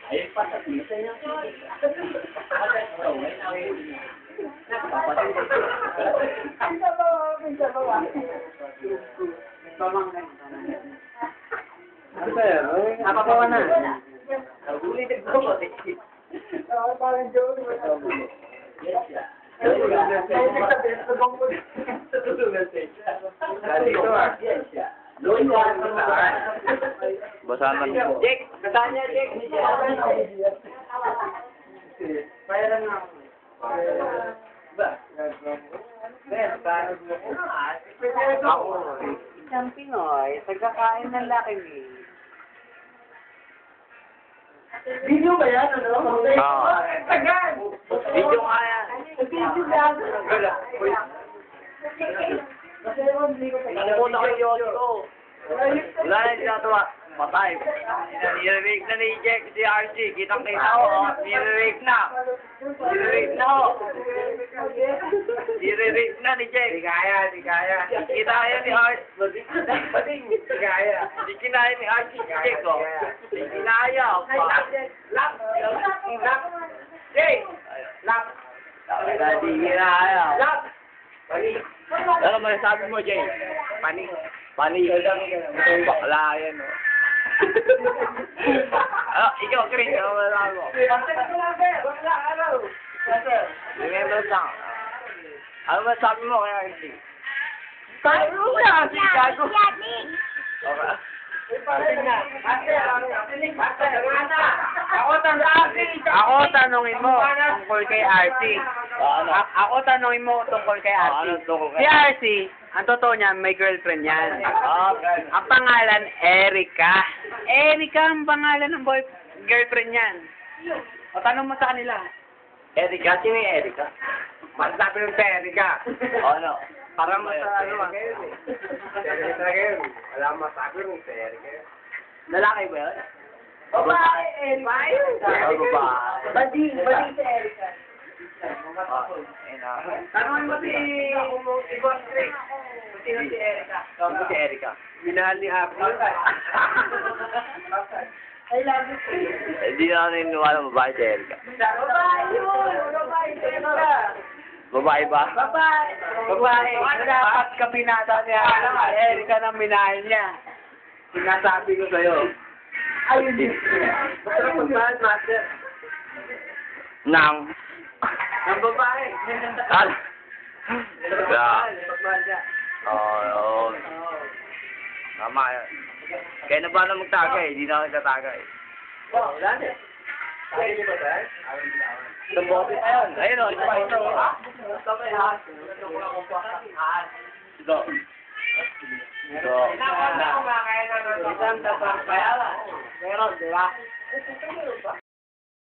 Ayun pa sa pisa niya. Napapawa na. Basahan lang po. Jake, katanya Jake. Bayaran na ako. Isang Pinoy, tagakain ng Lucky Me. Video ba yan? Ano? Oo. Tagal! Video nga yan. Nalimutan ko yung yun ko. Wala na sinatawa. Patay. Nire-rape na ni Jack si RC. Kitang-kita ko. Nire-rape na. Nire-rape na ho. Nire-rape na ni Jack. Di kaya. Di kinaya ni RC. Di kaya. Di kinaya ni RC si Jack ko. Di kinaya. Lap! Jake! Lap! Di kinaya. Lap! Ano masasabi mo, Jay? Pani. Bakla yan, oh. Ikaw, Chris, ano masasabi mo? Remember lang. Ano masasabi mo kaya, Chris? Tayo na! Si Gago! Okay. Ako tanungin mo tungkol kay RC. Ano? Ako tanungin mo tungkol kay RC. Ano tungkol Si kay RC, ang totoo niya, may girlfriend yan. Ang pangalan, Erica. Erica ang pangalan ng girlfriend niyan. O tanong mo sa kanila. Erika? Sino yung Erika? Masabi ng Erika. Ano? Para masalo ang Erika. Wala masabi ng Erika. Lalaki ba yun? Babae, Erika. Babae. Bading si Erika. Tanungin mo si Boss Rick. Kung sino si Erika. Sino si Erika? Minahal ni Happy. I love you. Hindi na ako naniniwala babae si Erika. Babae yun! Babae si Erika. Babae ba? Babae! Babae, dapat ka pinata niya. Erika nang minahal niya. Sinasabi ko sa'yo. Ayun din. Basta magmahal, master. Nang. Ang babae. Al. Magmahal siya. Oo. Tama yan. Kaya na ba na magtagay? Hindi na ako nagtatagay. Oh, wala na. Sabi niyo ba tayo? Isang bote pa yun. Ayun o. Ito. Ito. Ito. Isang tapang payala. Meron, di ba?